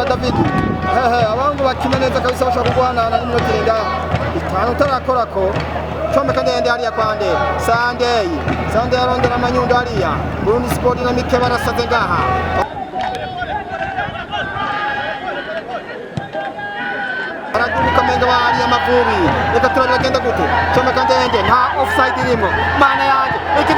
ba David abangu bakina neza kabisa bashaka kugwanana n'iminota irenga itanu utarakorako comeka ndende hariya kwande Sunday arondera amanyundo hariya Burundi Sport na Mike barasaze ngaha araduka menga bari Amavubi reka turagenda gute comeka ndende nta offside irimo mana yanjye iki